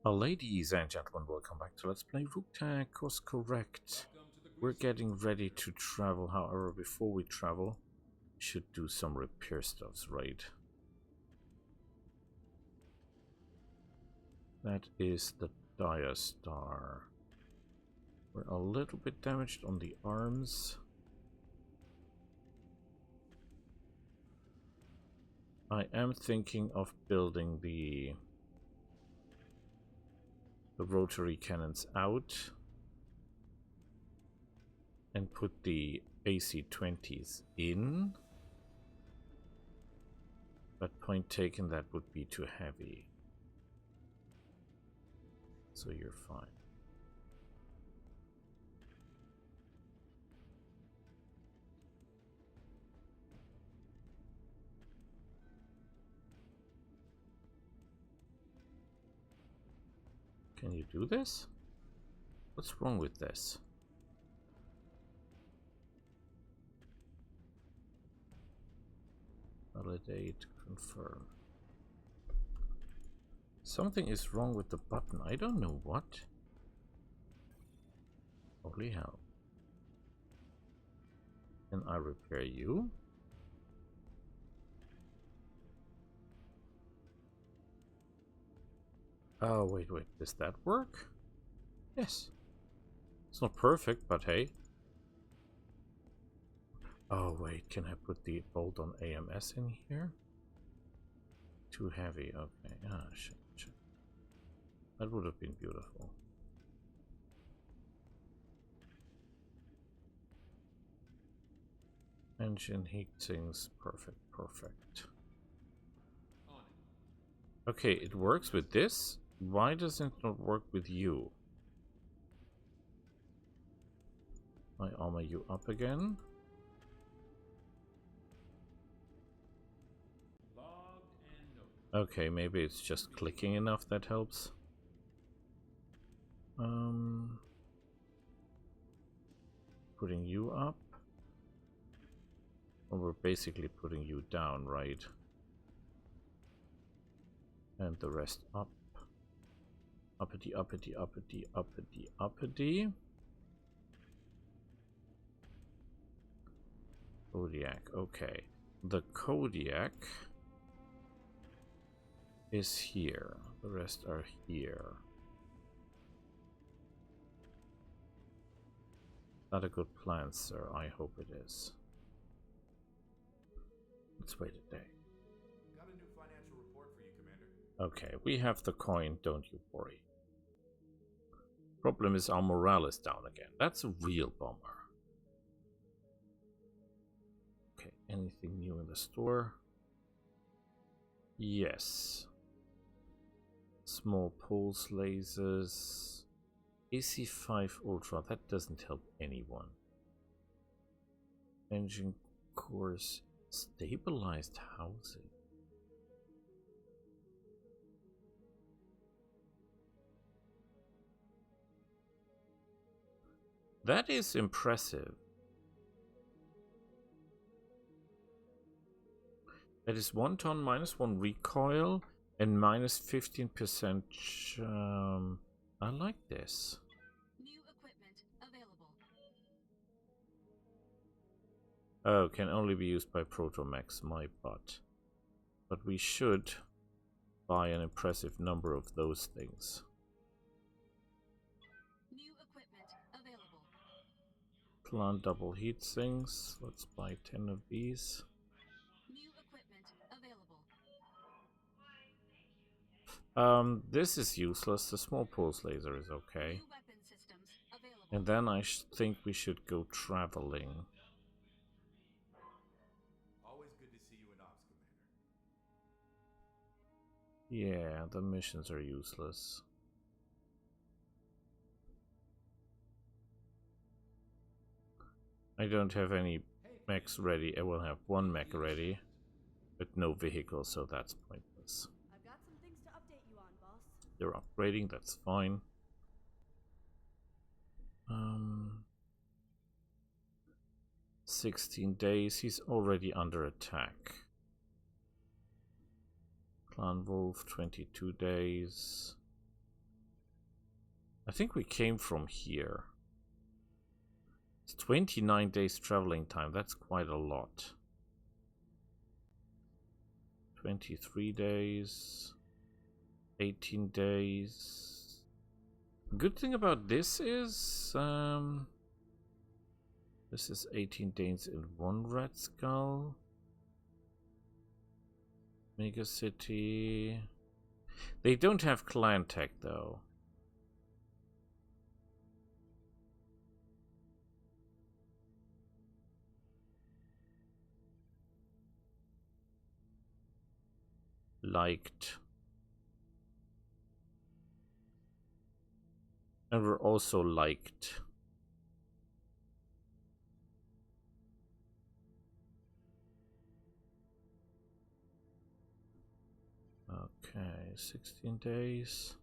Ladies and gentlemen, welcome back to Let's Play Roguetech. Course correct. We're getting ready to travel. However, before we travel, we should do some repair stuffs, right? That is the Dire Star. We're a little bit damaged on the arms. I am thinking of building the rotary cannons out and put the AC-20s in, but point taken, that would be too heavy, so you're fine. Can you do this? What's wrong with this? Validate, confirm. Something is wrong with the button. I don't know what. Holy hell. Can I repair you? Oh, wait. Does that work? Yes. It's not perfect, but hey. Oh, wait. Can I put the bolt on AMS in here? Too heavy. Okay. Ah, shit. That would have been beautiful. Engine heat sinks. Perfect. Okay, it works with this. Why does it not work with you? I armor you up again. Okay, maybe it's just clicking enough that helps. Putting you up. Or we're basically putting you down, right? And the rest up. Uppity. Kodiak, okay. The Kodiak is here. The rest are here. Not a good plan, sir. I hope it is. Let's wait a day. Got a new financial report for you, Commander. Okay, we have the coin, don't you worry. Problem is our morale is down again. That's a real bummer. Okay, anything new in the store? Yes. Small pulse lasers. AC5 Ultra, that doesn't help anyone. Engine cores, stabilized housing. That is impressive. That is 1 ton, -1 recoil, and -15% I like this. New equipment available. Oh, can only be used by Protomax, my butt. But we should buy an impressive number of those things. New equipment available. Plant double heat sinks. Let's buy 10 of these. New equipment available. This is useless. The small pulse laser is okay. New weapon systems available. And then I think we should go traveling. Always good to see you in ops, Commander. Yeah, the missions are useless. I don't have any mechs ready. I will have one mech ready, but no vehicle, so that's pointless. I've got some things to update you on, boss. They're upgrading, that's fine. 16 days, he's already under attack. Clan Wolf, 22 days. I think we came from here. It's 29 days traveling time. That's quite a lot. 23 days. 18 days. Good thing about this is this is 18 days in one Red Skull. Mega City. They don't have clan tech though. Liked. And we're also liked. Okay, 16 days.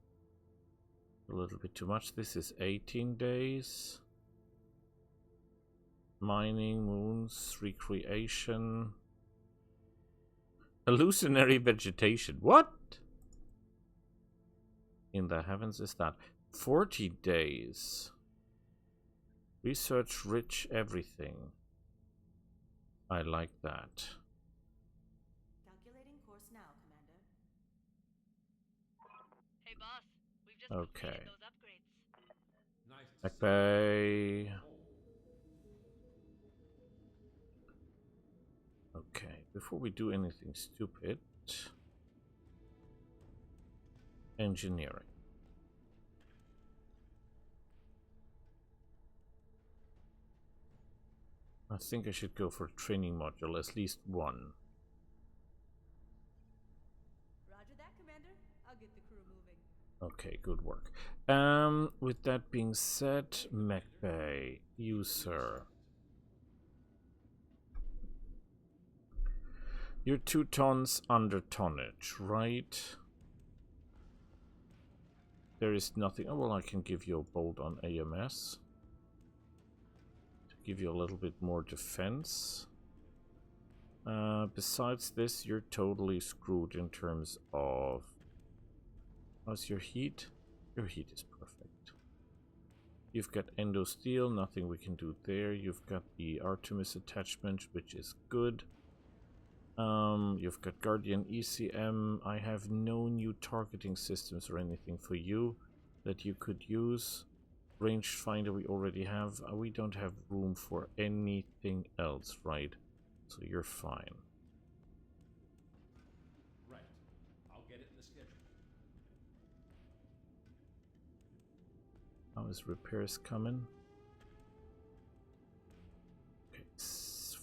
A little bit too much. This is 18 days. Mining, moons, recreation. Hallucinatory vegetation. What? In the heavens is that? 40 days. Research rich everything. I like that. Calculating course now, Commander. Hey boss, we've just Okay. completed those upgrades. Nice to Back see bay. you. Okay, before we do anything stupid, engineering. I think I should go for training module, at least one. Roger that, Commander. I'll get the crew moving. Okay, good work. With that being said, MacBay, you sir. You're 2 tons under tonnage, right? There is nothing. Oh, well, I can give you a bolt on AMS. To give you a little bit more defense. Besides this, you're totally screwed in terms of... How's your heat? Your heat is perfect. You've got endo steel, nothing we can do there. You've got the Artemis attachment, which is good. You've got Guardian ECM. I have no new targeting systems or anything for you that you could use. Rangefinder we already have. We don't have room for anything else, right? So you're fine. Right. I'll get it in the schedule. How is repairs coming? Okay,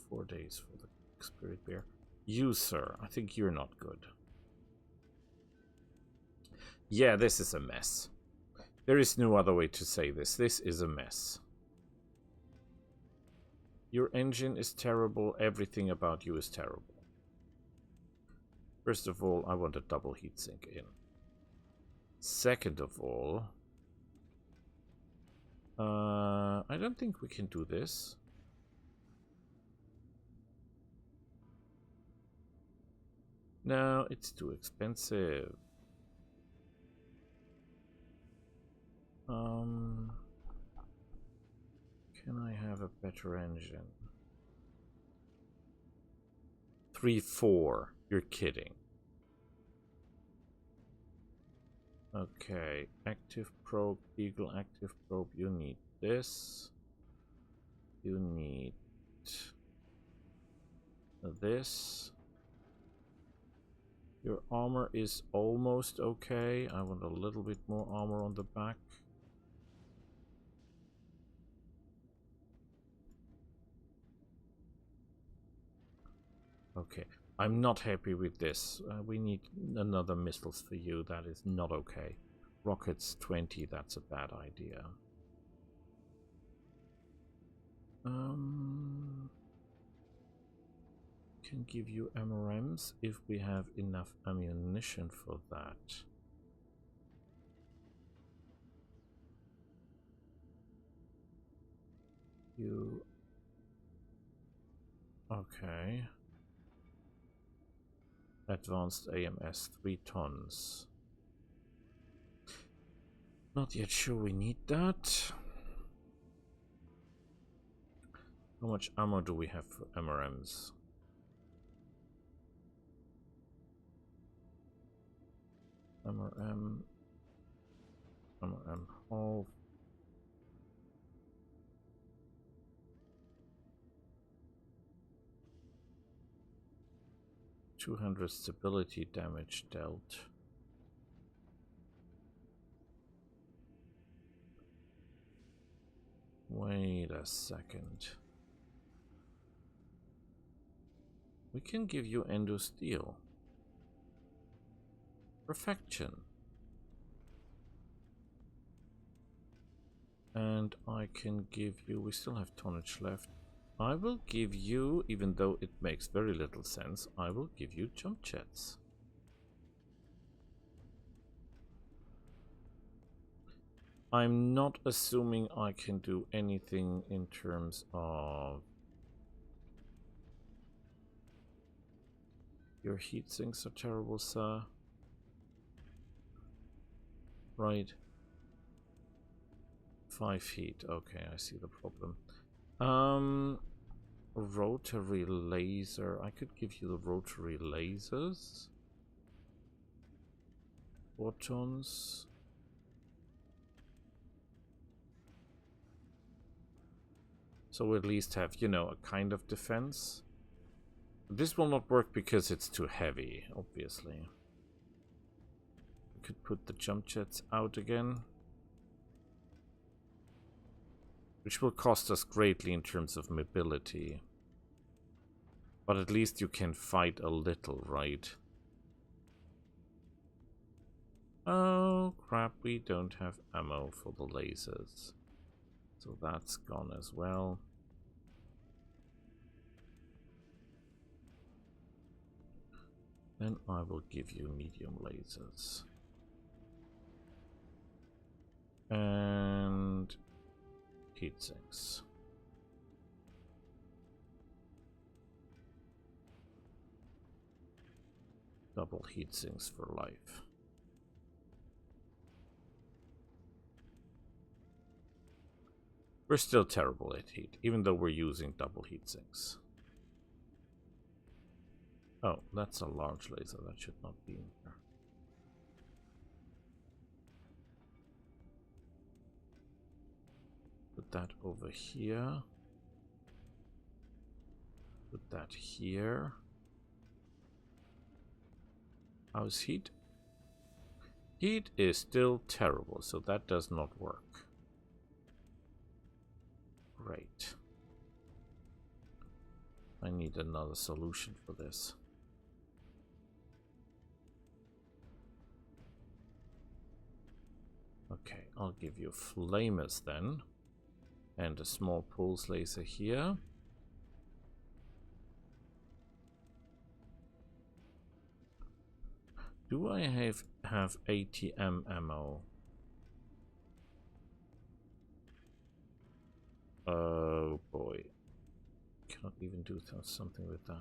4 days for the Spirit Bear. You, sir, I think you're not good. Yeah, this is a mess. There is no other way to say this. This is a mess. Your engine is terrible. Everything about you is terrible. First of all, I want a double heatsink in. Second of all, I don't think we can do this. No, it's too expensive. Can I have a better engine? 3.4. You're kidding. Okay, active probe, Eagle active probe. You need this. You need this. Your armor is almost okay. I want a little bit more armor on the back. Okay, I'm not happy with this. We need another missiles for you. That is not okay. Rockets 20, that's a bad idea. Can give you MRMs if we have enough ammunition for that. You... Okay. Advanced AMS, 3 tons. Not yet sure we need that. How much ammo do we have for MRMs? MRM half. 200 stability damage dealt. Wait a second. We can give you endo steel. Perfection. And I can give you, we still have tonnage left. I will give you, even though it makes very little sense, I will give you jump jets. I'm not assuming I can do anything in terms of your heat sinks are terrible, sir. Right. 5 heat. Okay, I see the problem. Rotary laser. I could give you the rotary lasers. Photons. So we at least have, you know, a kind of defense. This will not work because it's too heavy, obviously. We could put the jump jets out again. Which will cost us greatly in terms of mobility. But at least you can fight a little, right? Oh crap, we don't have ammo for the lasers. So that's gone as well. Then I will give you medium lasers. And heat sinks. Double heat sinks for life. We're still terrible at heat, even though we're using double heat sinks. Oh, that's a large laser. That should not be in here. Put that over here. Put that here. How's heat? Heat is still terrible, so that does not work. Great. I need another solution for this. Okay, I'll give you flamers then. And a small pulse laser here. Do I have ATM ammo? Oh boy. Cannot even do something with that.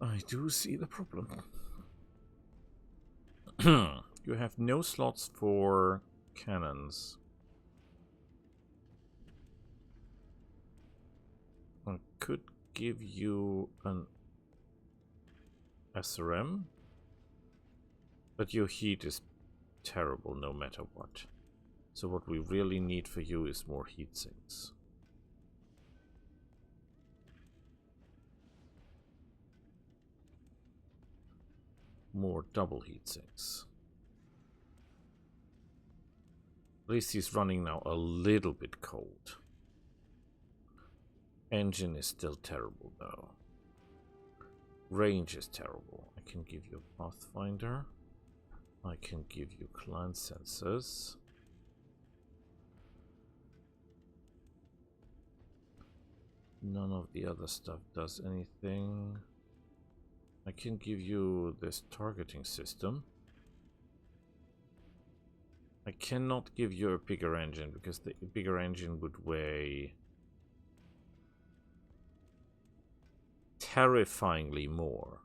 I do see the problem. You have no slots for cannons. I could give you an SRM, but your heat is terrible no matter what. So what we really need for you is more heat sinks. More double heat sinks. At least he's running now a little bit cold. Engine is still terrible though. Range is terrible. I can give you a Pathfinder. I can give you client sensors. None of the other stuff does anything. I can give you this targeting system. I cannot give you a bigger engine because the bigger engine would weigh terrifyingly more.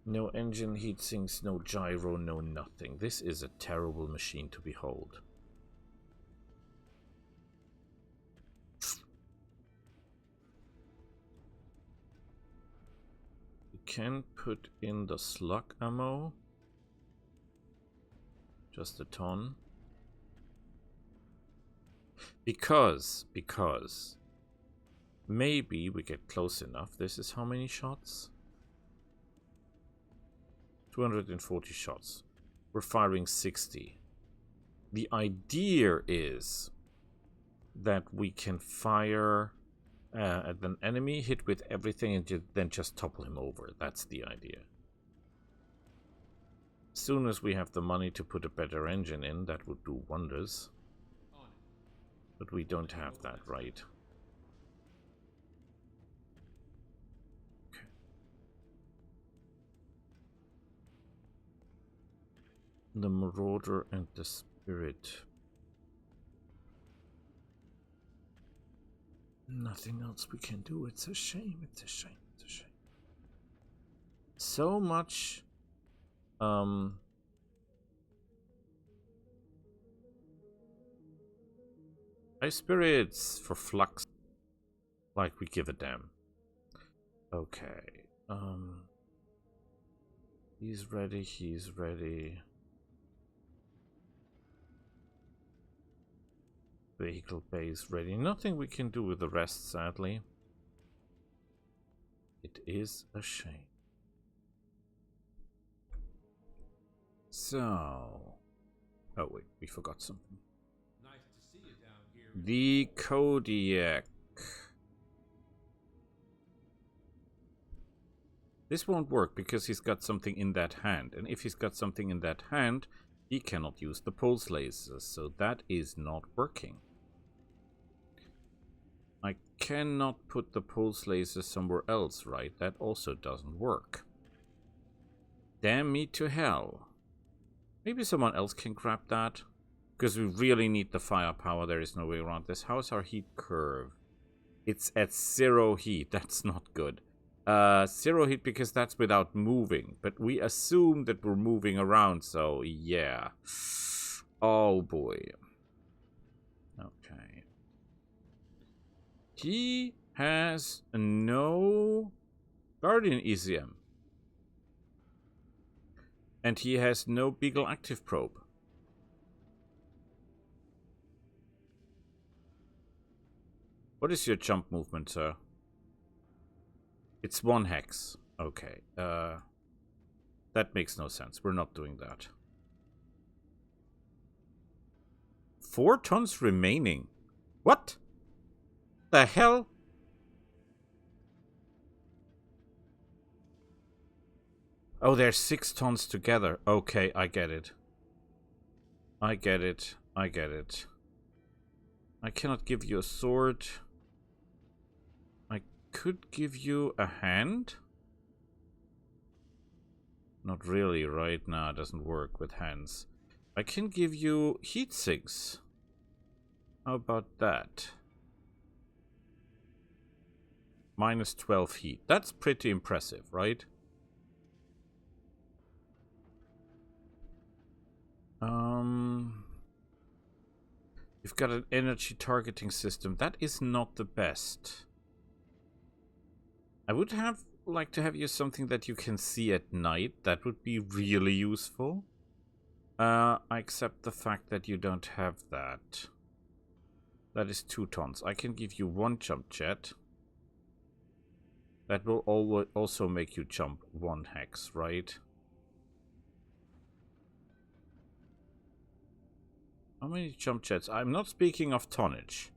No engine, heat sinks, no gyro, no nothing. This is a terrible machine to behold. We can put in the slug ammo. Just a ton. Because maybe we get close enough. This is how many shots? 240 shots. We're firing 60. The idea is that we can fire at an enemy, hit with everything, and then just topple him over. That's the idea. As soon as we have the money to put a better engine in, that would do wonders. But we don't have that, right? Okay. The Marauder and the Spirit. Nothing else we can do. It's a shame. It's a shame. It's a shame. So much. High spirits for flux. Like we give a damn. Okay. He's ready. He's ready. Vehicle base ready. Nothing we can do with the rest, sadly. It is a shame. So... Oh wait, we forgot something. Nice to see you down here. The Kodiak. This won't work because he's got something in that hand. And if he's got something in that hand, he cannot use the pulse lasers. So that is not working. I cannot put the pulse laser somewhere else, right? That also doesn't work. Damn me to hell. Maybe someone else can grab that. Because we really need the firepower. There is no way around this. How's our heat curve? It's at 0 heat. That's not good. 0 heat because that's without moving. But we assume that we're moving around. So, yeah. Oh, boy. Okay. He has no Guardian ECM. And he has no Beagle Active Probe. What is your jump movement, sir? It's 1 hex. Okay. That makes no sense. We're not doing that. 4 tons remaining. What? The hell? Oh, there's 6 tons together. Okay, I get it. I get it. I get it. I cannot give you a sword. I could give you a hand. Not really, right? Nah, it doesn't work with hands. I can give you heat sinks. How about that? Minus 12 heat. That's pretty impressive, right? You've got an energy targeting system. That is not the best. I would like to have you something that you can see at night. That would be really useful. I accept the fact that you don't have that. That is 2 tons. I can give you 1 jump jet. That will also make you jump 1 hex, right? How many jump jets? I'm not speaking of tonnage.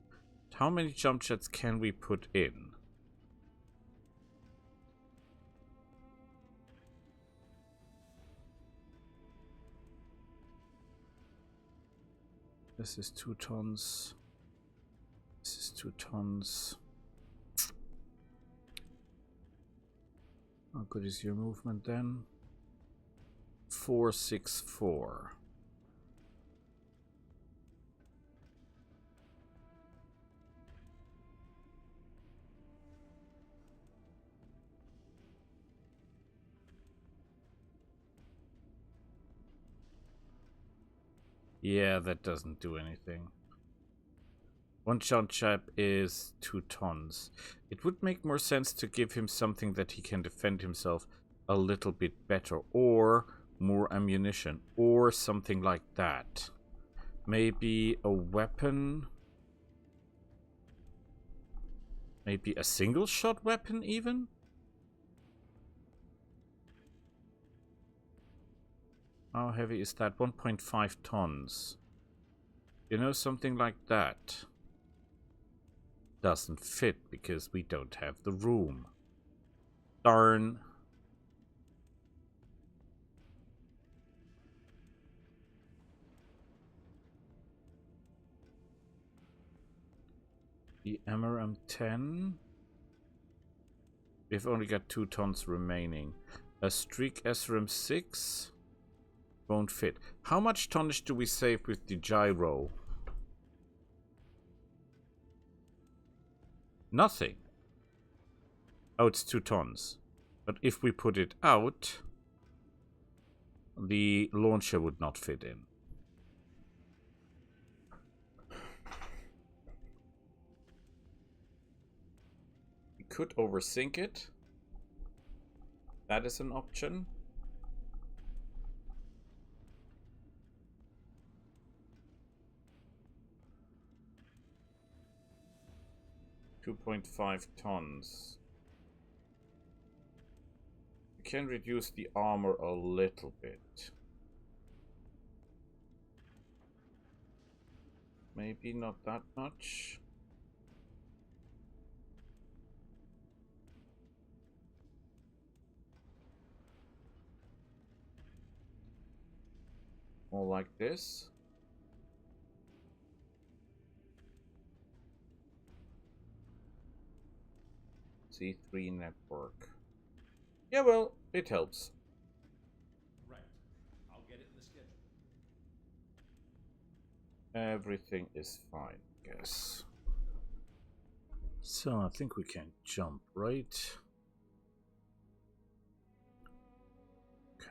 How many jump jets can we put in? This is 2 tons. This is 2 tons. How good is your movement then? 464. Yeah, that doesn't do anything. One shot chap is 2 tons. It would make more sense to give him something that he can defend himself a little bit better, or more ammunition, or something like that. Maybe a weapon. Maybe a single shot weapon even? How heavy is that? 1.5 tons. You know, something like that. Doesn't fit because we don't have the room. Darn. The MRM-10. We've only got 2 tons remaining. A Streak SRM-6 won't fit. How much tonnage do we save with the gyro? Nothing. Oh, it's 2 tons. But if we put it out, the launcher would not fit in. We could oversync it. That is an option. .5 tons. We can reduce the armor a little bit. Maybe not that much. More like this. C3 network. Yeah, well, it helps. Right. I'll get it in the schedule. Everything is fine, I guess. So I think we can jump, right? Okay.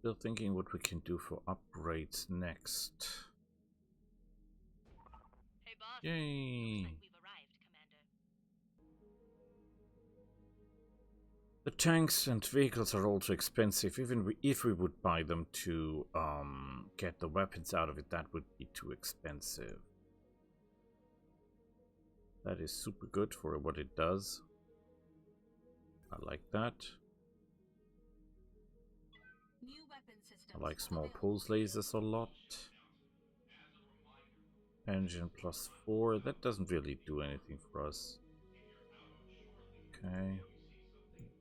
Still thinking what we can do for upgrades next. Hey, boss. Yay! Looks like we've arrived, Commander. The tanks and vehicles are also expensive. Even if we would buy them to get the weapons out of it, that would be too expensive. That is super good for what it does. I like that. New weapon systems I like small available. pulse lasers a lot. Engine +4. That doesn't really do anything for us. Okay.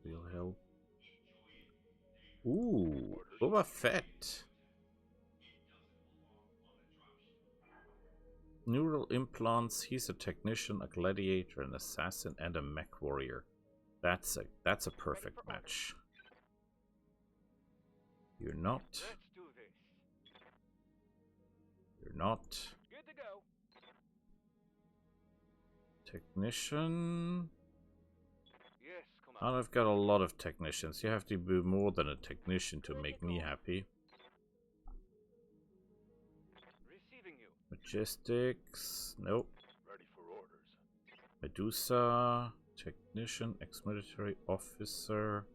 Will help. Ooh, Boba Fett. Neural implants. He's a technician, a gladiator, an assassin, and a mech warrior. That's a perfect match. You're not. Let's do this. You're not. Good to go. Technician. Yes, And Commander. I've got a lot of technicians. You have to be more than a technician to make me happy. Receiving you. Logistics. Nope. Ready for orders. Medusa. Technician. Ex-military officer.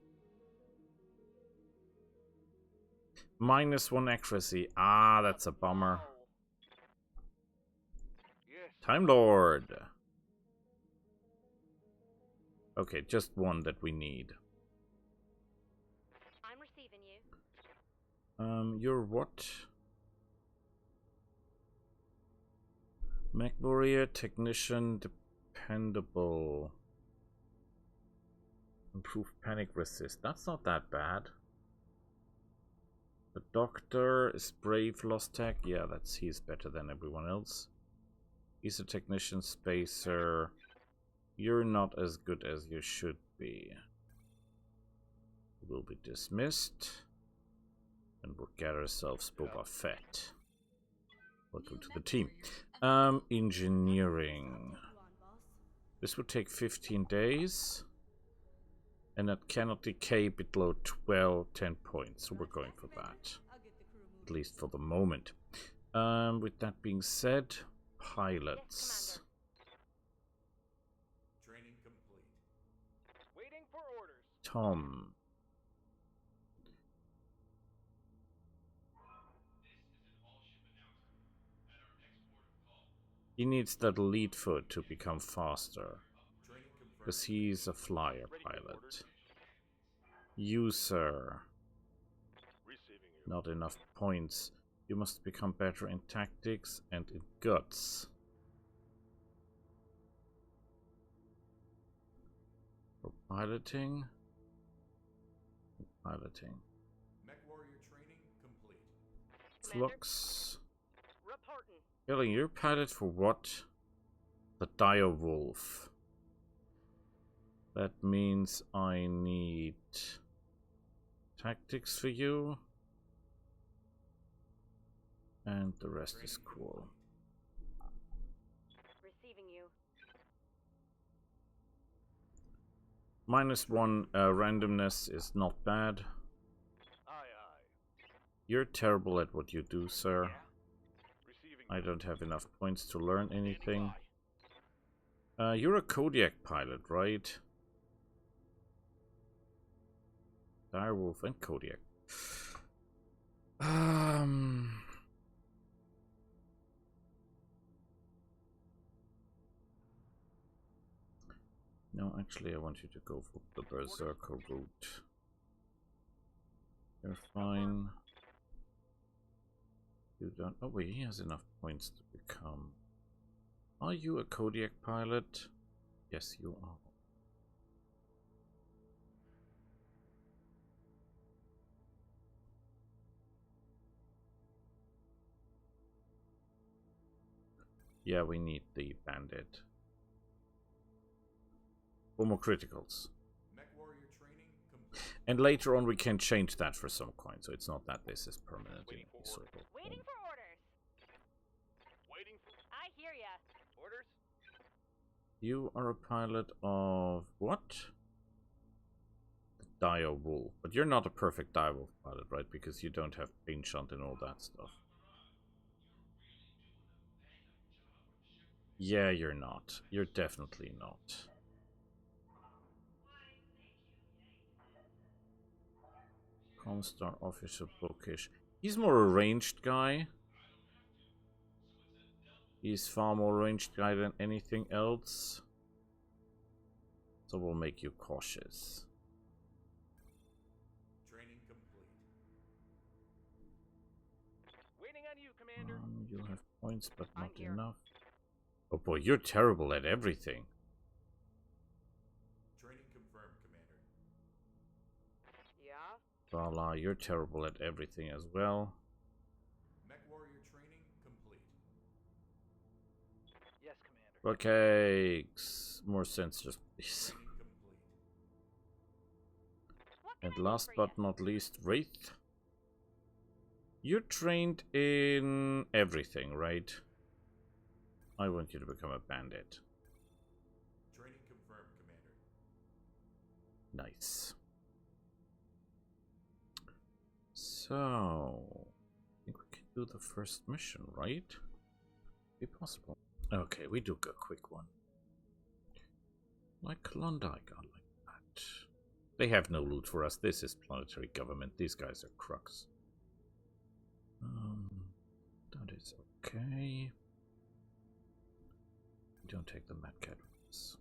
-1 accuracy. Ah, that's a bummer. Yes. Time Lord. Okay, just one that we need. I'm receiving you. You're what? Mech warrior, technician, dependable. Improve panic resist. That's not that bad. The doctor is brave, lost tech. Yeah, he's better than everyone else. He's a technician, spacer. You're not as good as you should be. You will be dismissed. And we'll get ourselves Boba Fett. Welcome to the team. Engineering. This would take 15 days. And that cannot decay below 10 points. So we're going for that. I'll get the crew At moving. least for the moment. With that being said, pilots. Training complete. Waiting for orders. Tom. He needs that lead foot to become faster. Training confirmed. Because he's a flyer Ready for pilot. orders. User. Receiving you. Not enough points. You must become better in tactics and in guts. For piloting. Piloting. Mech warrior training complete. Commander? Flux. Reporting. Killing your pilot for what? The dire wolf. That means I need tactics for you. And the rest is cool. Receiving you. -1 randomness is not bad. Aye, aye. You're terrible at what you do, sir. Receiving I you. don't have enough points to learn Standing anything. by. You're a Kodiak pilot, right? Direwolf and Kodiak. No, actually, I want you to go for the Berserker route. You're fine. You don't. Oh, wait, he has enough points to become. Are you a Kodiak pilot? Yes, you are. Yeah, we need the bandit. For more criticals. Mech warrior training complete. And later on we can change that for some coin, so it's not that this is permanent in Waiting for any sort of Waiting thing. for orders. Waiting for I hear ya. orders. You are a pilot of what? The Dire Wolf. But you're not a perfect Dire Wolf pilot, right? Because you don't have paint shunt and all that stuff. Yeah, you're not. You're definitely not. Comstar Officer Bookish. He's more a ranged guy. He's far more ranged guy than anything else. So we'll make you cautious. Training complete. Waiting on you, Commander. You'll have points, but I'm not here. enough. Oh boy, you're terrible at everything. Training confirmed, Commander. Yeah. Vala, you're terrible at everything as well. Mech warrior training complete. Yes, Commander. Okay, more sensors, please. Training complete. What can And I do last for but ya? not least, Wraith. You're trained in everything, right? I want you to become a bandit. Training confirmed, Commander. Nice. So, I think we can do the first mission, right? Be possible. Okay, we do a quick one. Like Klondike, I like that. They have no loot for us. This is planetary government. These guys are crooks. That is okay. Don't take the Mad Cat with us.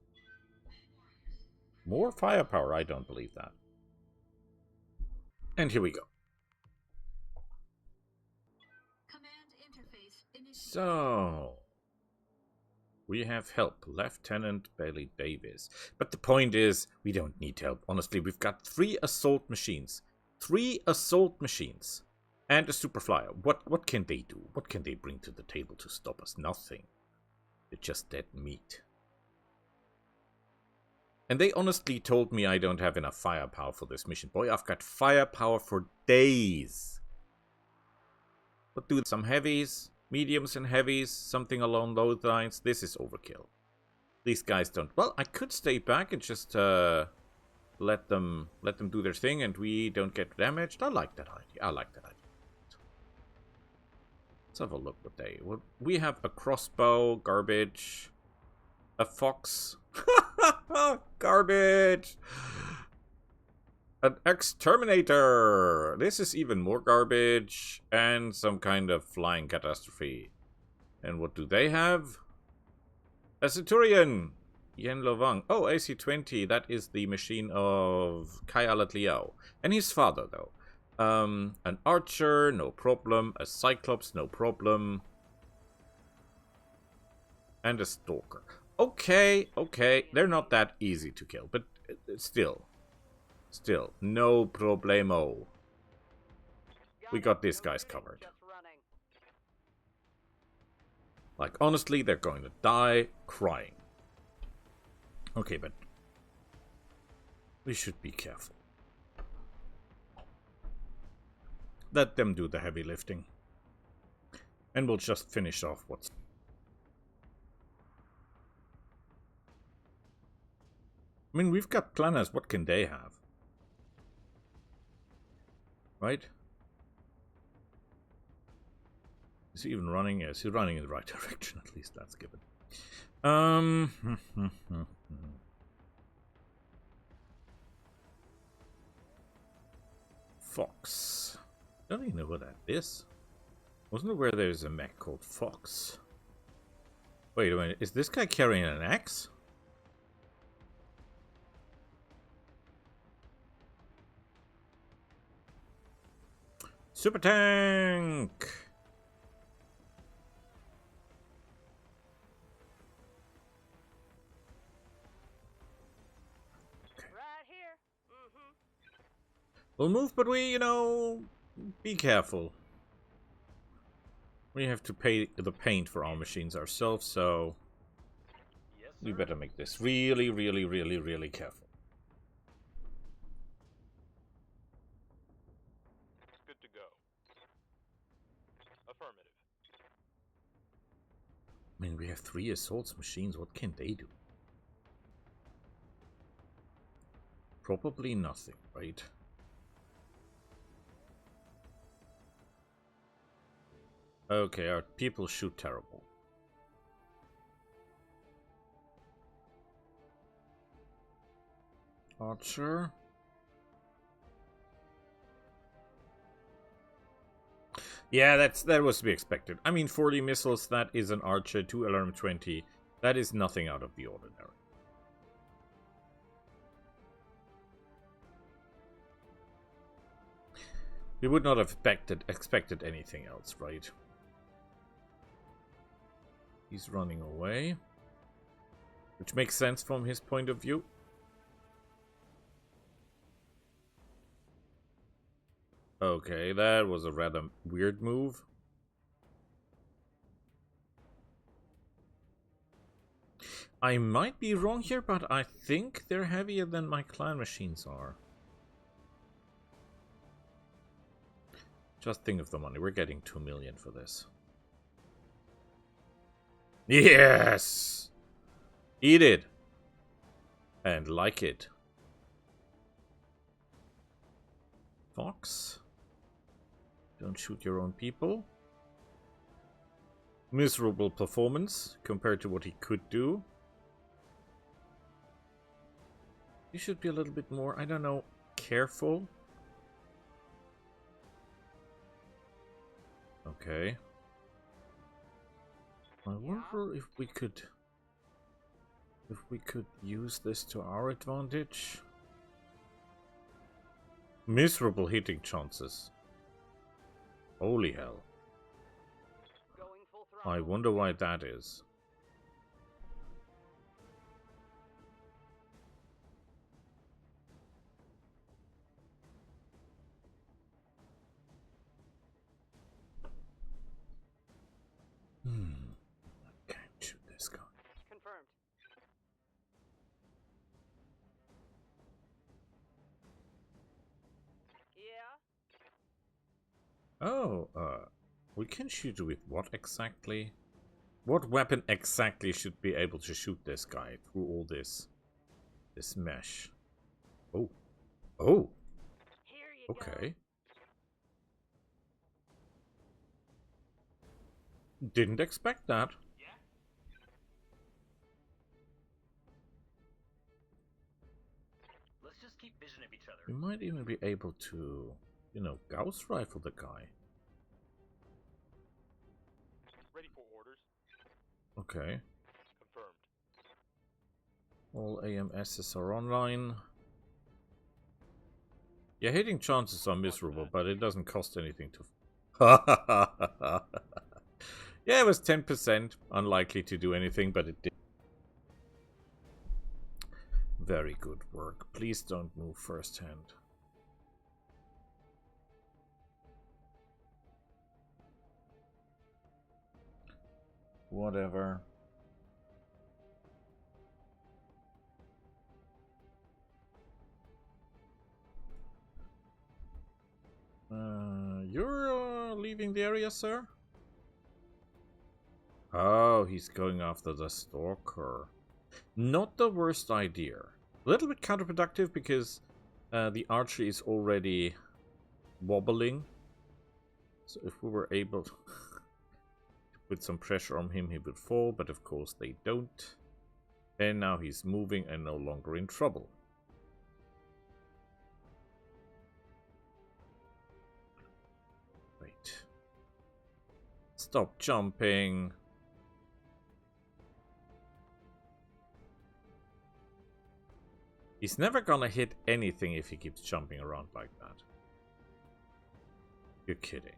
More firepower? I don't believe that. And here we go. Command interface initiated. So, we have help, Lieutenant Bailey Davis. But the point is, we don't need help. Honestly, we've got 3 assault machines. 3 assault machines. And a super flyer. What can they do? What can they bring to the table to stop us? Nothing. They're just dead meat. And they honestly told me I don't have enough firepower for this mission. Boy, I've got firepower for days. But do some heavies, mediums and heavies, something along those lines. This is overkill. These guys don't... Well, I could stay back and just let them do their thing, and we don't get damaged. I like that idea. I like that idea. Let's have a look what we have: a crossbow, garbage, a fox, garbage, an exterminator. This is even more garbage, and some kind of flying catastrophe. And what do they have? A centurion, Yen Lovang. Oh, AC-20. That is the machine of Kai Alat Liao, and his father though. An archer, no problem. A cyclops, no problem. And a stalker. Okay, okay. They're not that easy to kill, but still, no problemo. We got these guys covered. Like, honestly, they're going to die crying. Okay, but we should be careful. Let them do the heavy lifting. And we'll just finish off what's... I mean, we've got planners. What can they have? Right? Is he even running? Yes, he's running in the right direction. At least that's given. Fox. I don't even know what that is. Wasn't it where there's a mech called Fox? Wait a minute. Is this guy carrying an axe? Super tank! We'll move, but we, you know, be careful. We have to pay the paint for our machines ourselves, so we better make this really, really, really, really careful. Good to go. Affirmative. I mean, we have 3 assault machines. What can they do? Probably nothing, right? Okay, our people shoot terrible. Archer. Yeah, that was to be expected. I mean, 40 missiles, that is an Archer, 2 alarm 20. That is nothing out of the ordinary. We would not have expected anything else, right? He's running away, which makes sense from his point of view. Okay, that was a rather weird move. I might be wrong here, but I think they're heavier than my clan machines are. Just think of the money. We're getting 2 million for this. Yes! Eat it. And like it. Fox. Don't shoot your own people. Miserable performance compared to what he could do. You should be a little bit more, I don't know, careful. Okay. I wonder if we could use this to our advantage. Miserable hitting chances. Holy hell. I wonder why that is. I can't shoot this guy. Confirmed. Yeah. Oh, we can shoot with what exactly? What weapon exactly should be able to shoot this guy through all this mesh? Oh. Oh. Here you go. Okay. Didn't expect that. Yeah? Let's just keep vision of each other. We might even be able to, you know, Gauss rifle the guy. Ready for orders. Okay. Confirmed. All AMSs are online. Yeah, hitting chances are miserable, but it doesn't cost anything to... Yeah, it was 10%. Unlikely to do anything, but it did. Very good work. Please don't move first hand. Whatever. You're leaving the area, sir? Oh, he's going after the stalker. Not the worst idea. A little bit counterproductive because the archer is already wobbling. So if we were able to put some pressure on him, he would fall, but of course they don't. And now he's moving and no longer in trouble. Wait. Stop jumping. He's never gonna hit anything if he keeps jumping around like that. You're kidding.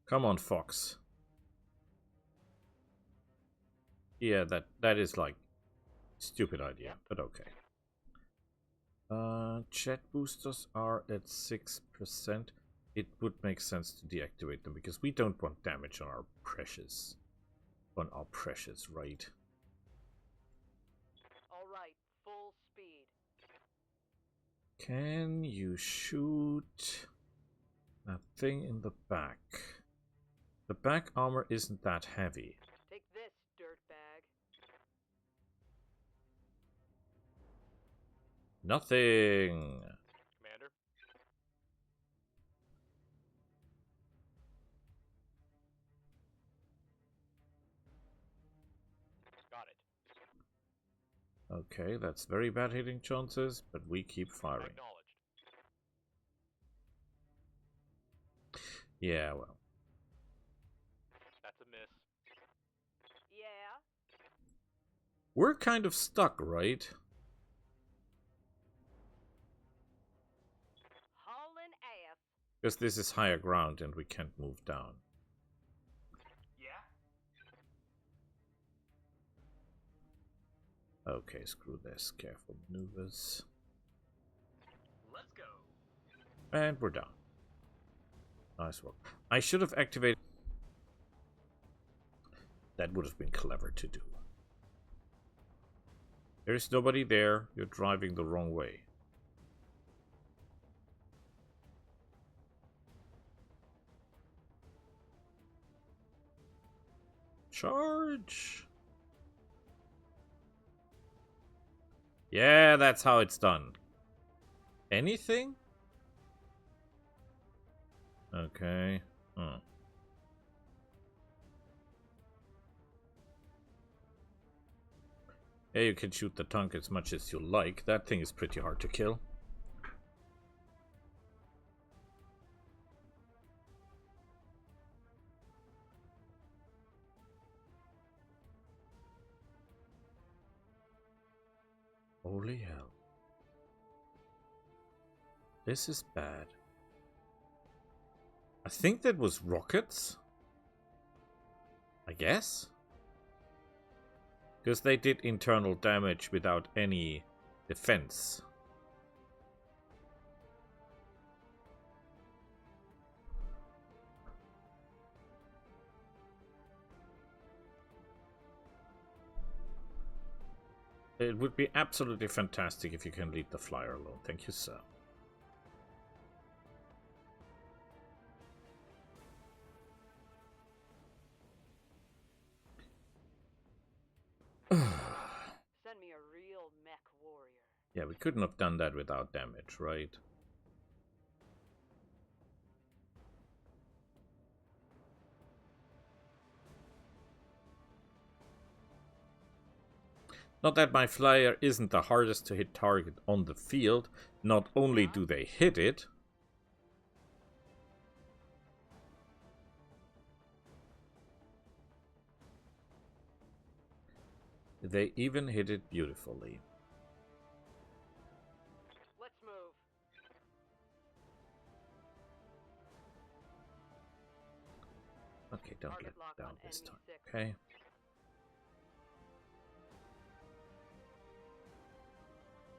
Come on, Fox. Yeah, that is like stupid idea, but okay. Jet boosters are at 6%. It would make sense to deactivate them because we don't want damage on our precious. Right? All right, full speed. Can you shoot that thing in the back? The back armor isn't that heavy. Take this, dirtbag. Nothing. Commander. Got it. Okay, that's very bad hitting chances, but we keep firing. Acknowledged. Yeah, well. That's a miss. Yeah. We're kind of stuck, right? Hauling ass. Because this is higher ground and we can't move down. Yeah? Okay, screw this. Careful maneuvers. Let's go. And we're done. Nice work. I should have activated... That would have been clever to do. There's nobody there. You're driving the wrong way. Charge! Yeah, that's how it's done. Anything? Okay. Yeah, you can shoot the tank as much as you like. That thing is pretty hard to kill. Holy hell. This is bad. I think that was rockets. I guess? Because they did internal damage without any defense. It would be absolutely fantastic if you can leave the flyer alone. Thank you, sir. Send me a real mech warrior. Yeah, we couldn't have done that without damage, right? Not that my flyer isn't the hardest to hit target on the field. Not only do they hit it, they even hit it beautifully. Let's move. Okay, don't Target let me lock down on this time. enemy 6. Okay.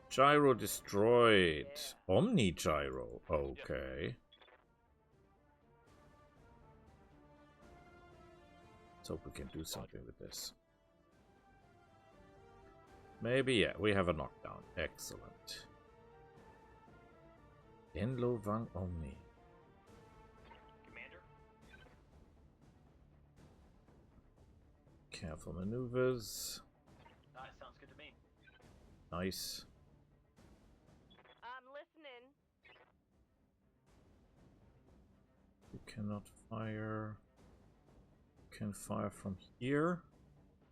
Gyro destroyed. Yeah. Omni gyro. Okay. Let's hope we can do something with this. Maybe, yeah, we have a knockdown. Excellent. Enlo Wang Omni. Commander? Careful maneuvers. Sounds good to me. Nice. I'm listening. You cannot fire. You can fire from here.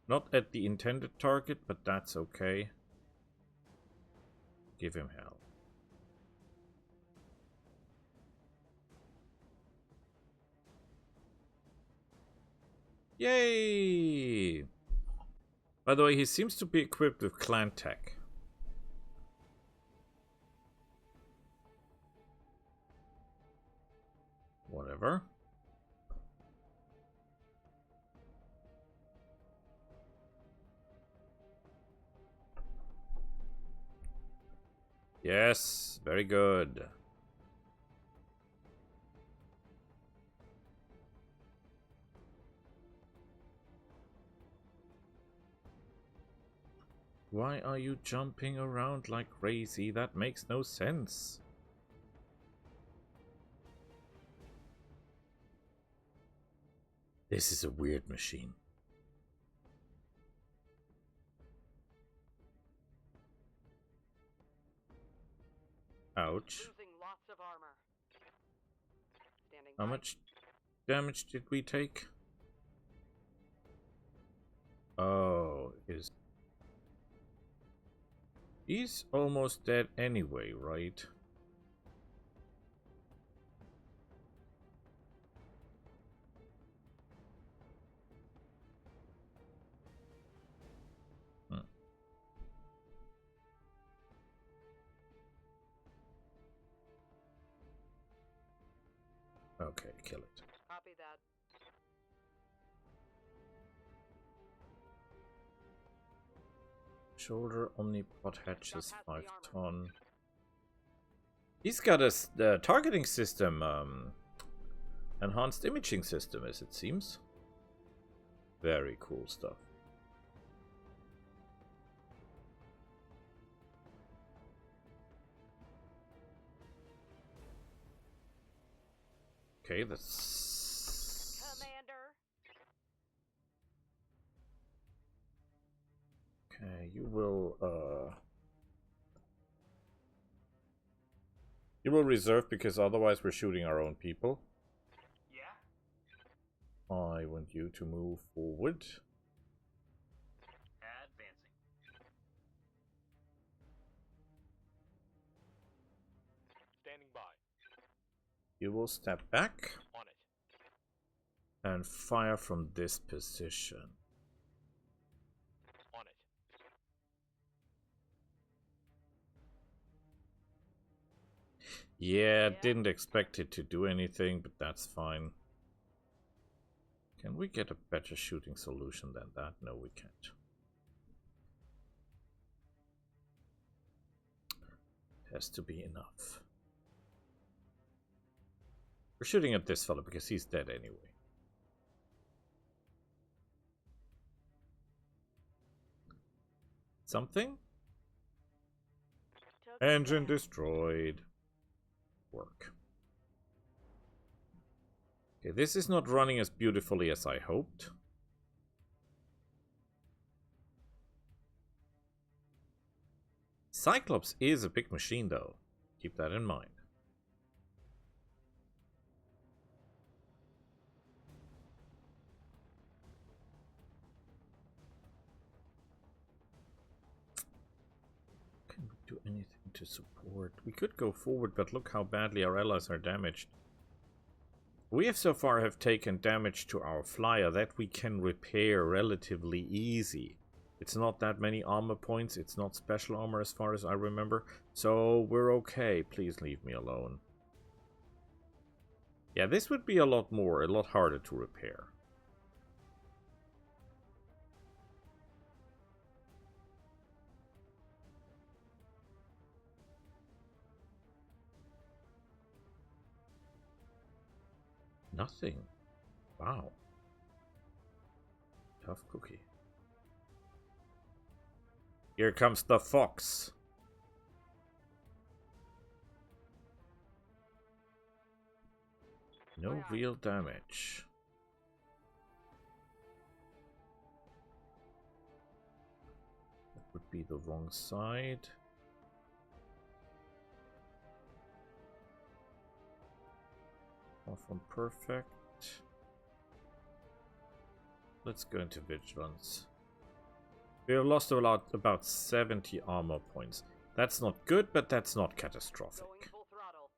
Not at the intended target, but that's okay. Give him hell. Yay! By the way, he seems to be equipped with clan tech. Whatever. Yes, very good. Why are you jumping around like crazy? That makes no sense. This is a weird machine. Ouch. Losing lots of armor. Standing How by. much damage did we take? Oh, he's almost dead anyway, right? Okay, kill it. Copy that. Shoulder omnipod hatches Got past 5 the armor. ton. He's got a targeting system, enhanced imaging system, as it seems. Very cool stuff. Okay, that's... Commander. Okay, you will reserve because otherwise we're shooting our own people. Yeah? I want you to move forward. Advancing. Standing by. You will step back On it. and fire from this position. On it. Yeah, didn't expect it to do anything, but that's fine. Can we get a better shooting solution than that? No, we can't. It has to be enough. We're shooting at this fella because he's dead anyway. Something? Took it Engine down. destroyed. Work. Okay, this is not running as beautifully as I hoped. Cyclops is a big machine, though. Keep that in mind. Can we do anything to support? We could go forward, but look how badly our allies are damaged. We have so far have taken damage to our flyer that we can repair relatively easy. It's not that many armor points, it's not special armor as far as I remember, so we're okay. Please leave me alone. Yeah, this would be a lot harder to repair. Nothing. Wow. Tough cookie. Here comes the fox. No real damage. That would be the wrong side. Far from perfect. Let's go into vigilance. We have lost about 70 armor points. That's not good, but that's not catastrophic. Going full throttle.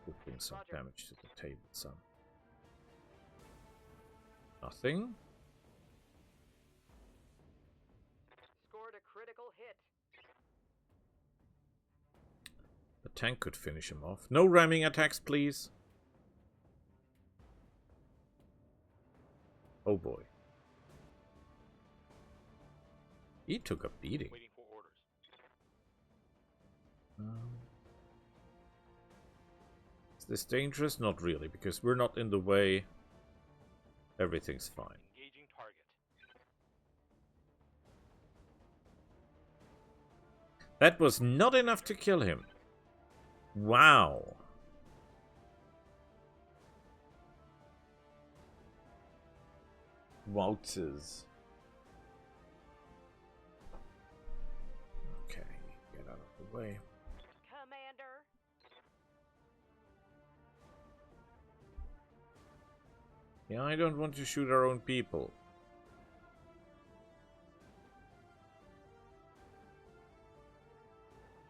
We'll bring some Roger. damage to the table, son. Nothing. Scored a critical hit. The tank could finish him off. No ramming attacks, please. Oh boy. He took a beating. Waiting for orders. Is this dangerous? Not really, because we're not in the way. Everything's fine. Engaging target. That was not enough to kill him. Wow. Wowzers. Okay, get out of the way. Commander. Yeah, I don't want to shoot our own people.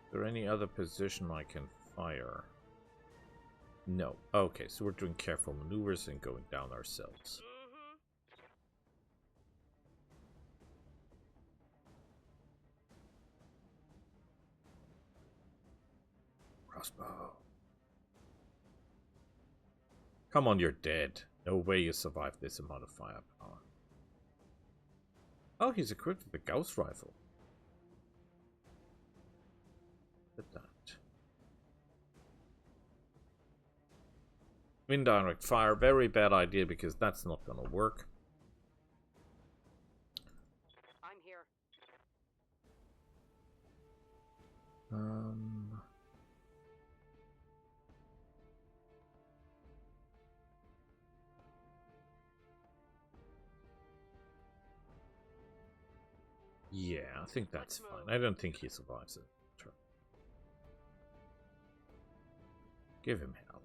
Is there any other position I can fire? No. Okay, so we're doing careful maneuvers and going down ourselves. Crossbow. Come on, you're dead. No way you survived this amount of firepower. Oh, he's equipped with a Gauss rifle. Look at that. Indirect fire, very bad idea because that's not gonna work. I'm here. Yeah, I think that's fine. I don't think he survives it. Sure. Give him hell.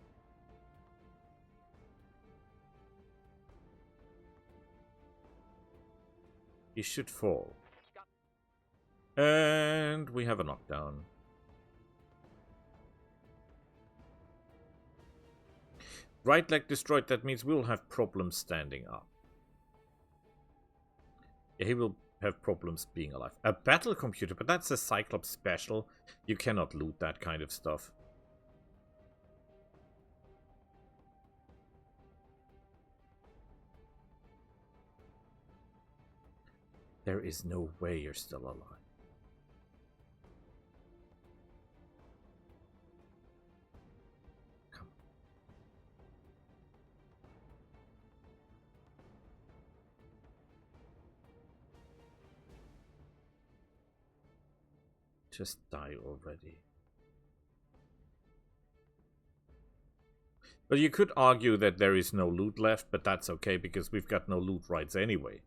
He should fall. And we have a knockdown. Right leg destroyed, that means we'll have problems standing up. Yeah, he will have problems being alive. A battle computer, but that's a Cyclops special. You cannot loot that kind of stuff. There is no way you're still alive. Come Just die already. But you could argue that there is no loot left, but that's okay because we've got no loot rights anyway.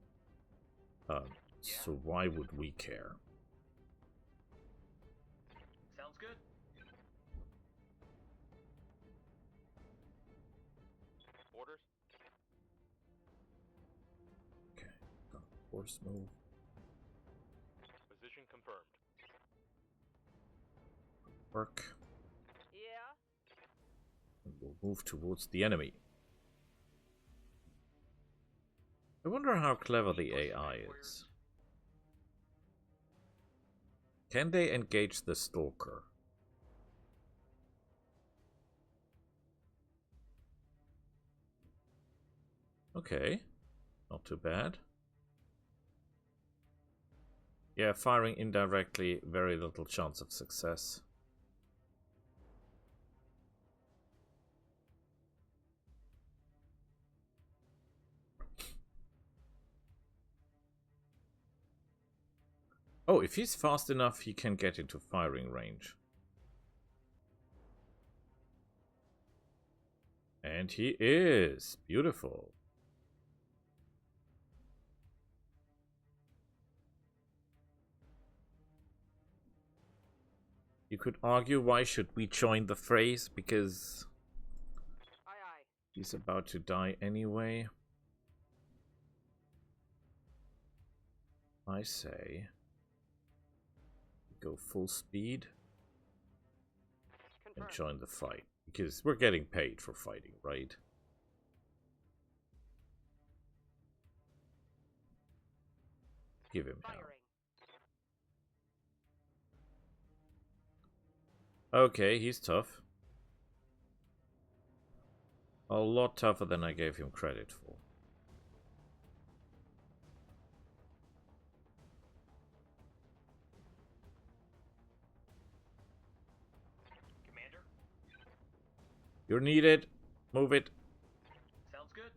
So why would we care? Sounds good. Orders? Okay, force move. Position confirmed. Work. Yeah. And we'll move towards the enemy. I wonder how clever the AI is. Can they engage the stalker? Okay, not too bad. Yeah, firing indirectly, very little chance of success. Oh, if he's fast enough, he can get into firing range. And he is. Beautiful. You could argue, why should we join the phrase? Because Aye, aye. he's about to die anyway. I say go full speed and Confirmed. join the fight. Because we're getting paid for fighting, right? Give him hell. Firing. Okay, he's tough. A lot tougher than I gave him credit for. Commander? You're needed. Move it. Sounds good.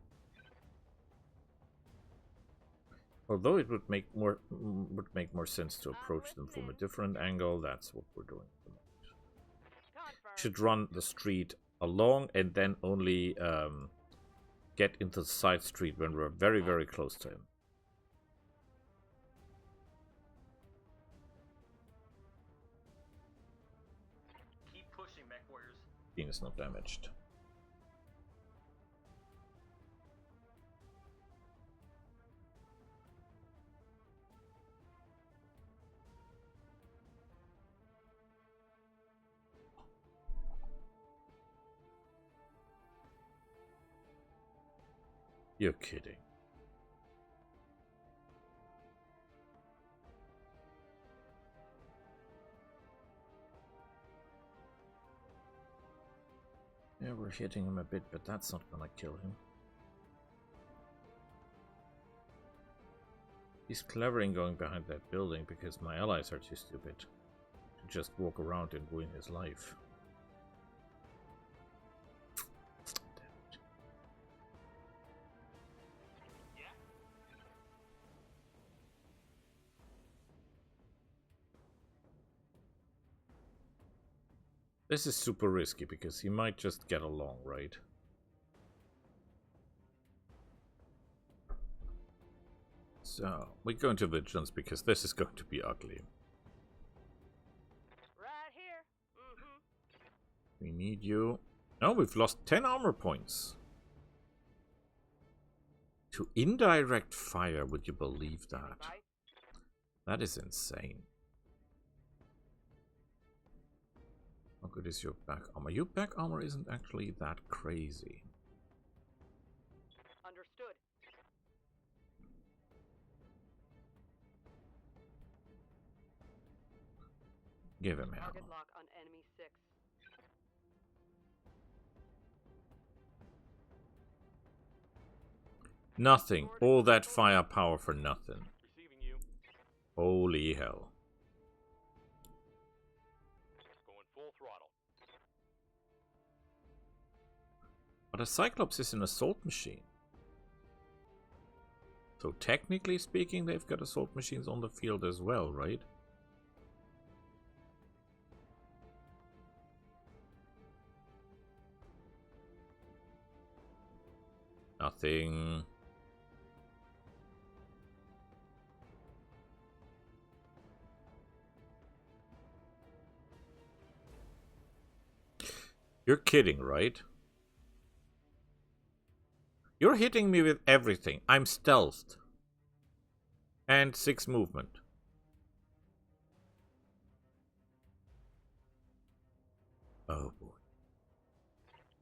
Although it would make more sense to approach them from a different angle. That's what we're doing. Confirmed. Should run the street along and then only get into the side street when we're very, very close to him. Keep pushing, mech warriors. Being is not damaged. You're kidding. Yeah, we're hitting him a bit, but that's not gonna kill him. He's clever in going behind that building because my allies are too stupid to just walk around and ruin his life. This is super risky because he might just get along, right? So, we go into vigilance because this is going to be ugly. Right here. Mm-hmm. We need you. Oh, we've lost 10 armor points. To indirect fire, would you believe that? Bye. That is insane. How good is your back armor? Your back armor isn't actually that crazy. Understood. Give him hell. Target lock on enemy 6. Nothing. All that firepower for nothing. Receiving you. Holy hell. Going full throttle. But a Cyclops is an assault machine. So technically speaking, they've got assault machines on the field as well, right? nothing. You're kidding, right? You're hitting me with everything. I'm stealthed. And 6 movement. Oh boy.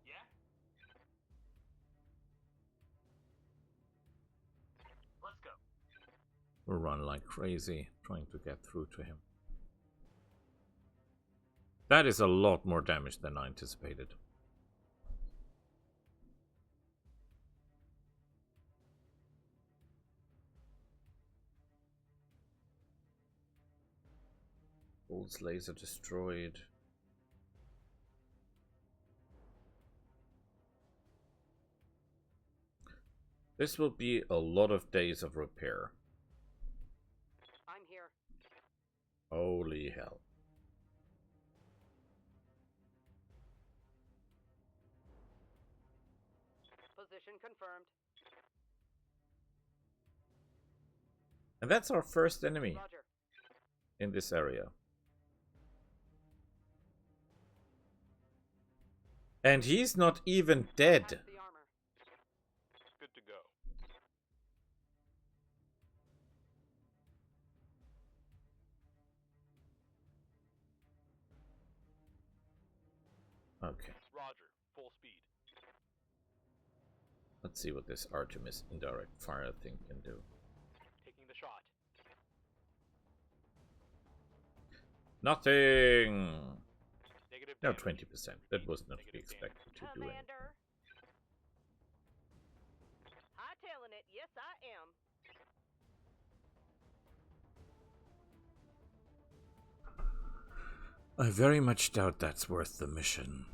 Yeah? Let's go. We'll run like crazy, trying to get through to him. That is a lot more damage than I anticipated. Bolt's laser destroyed. This will be a lot of days of repair. I'm here. Holy hell. Position confirmed. And that's our first enemy Roger. in this area. And he's not even dead. Past the armor. Good to go. Okay, Roger. Full speed. let's see what this Artemis indirect fire thing can do. Taking the shot. Nothing! Negative No, damage. 20%. That was not to be Negative expected to do anything. Commander. Hightailing it. Yes, I am. I very much doubt that's worth the mission.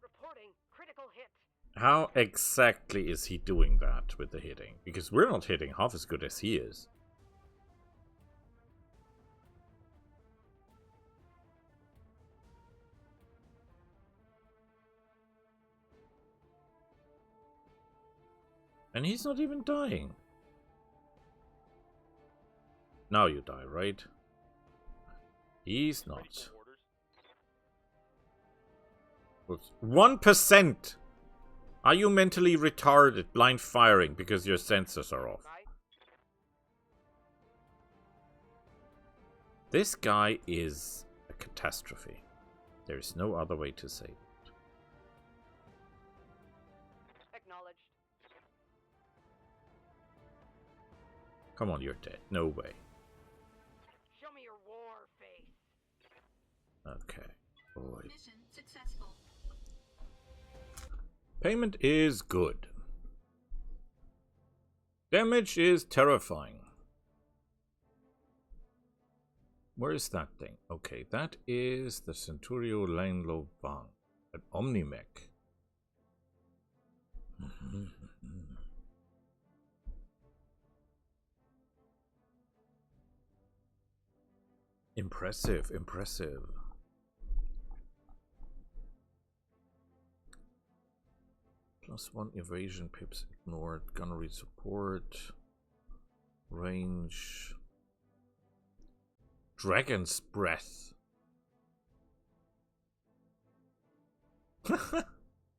Reporting critical hit. How exactly is he doing that with the hitting? Because we're not hitting half as good as he is. And he's not even dying. Now you die, right? He's Ready not. for orders. 1%! Are you mentally retarded, blind firing because your sensors are off? Right. This guy is a catastrophe. There is no other way to say it. Acknowledged. Come on, you're dead. No way. Show me your war face. Okay. Boy. Mission successful. Payment is good. Damage is terrifying. Where is that thing? Okay, that is the Centurio Langlo Bang. An Omnimech. Impressive, impressive. +1 evasion, pips ignored, gunnery support, range, dragon's breath.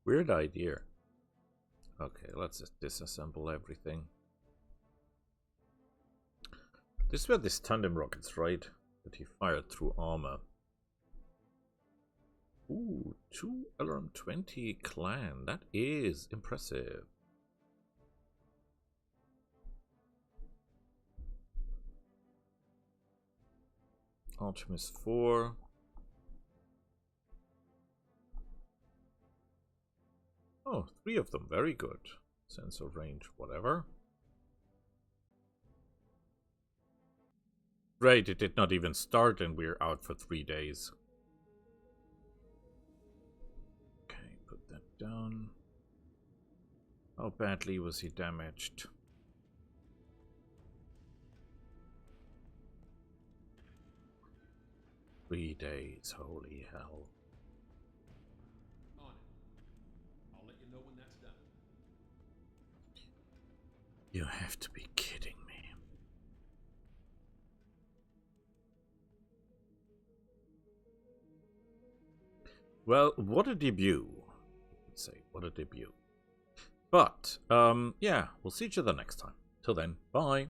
Weird idea. Okay, let's just disassemble everything. This were these tandem rockets, right? That he fired through armor. Ooh, 2 LRM-20 clan. That is impressive. Artemis 4. Oh, 3 of them. Very good. Sensor range, whatever. Great, it did not even start and we're out for 3 days. Okay, put that down. How badly was he damaged? 3 days, holy hell. On it. I'll let you know when that's done. You have to be kidding me. Well, what a debut. Let's say, what a debut. But, yeah, we'll see each other next time. Till then, bye.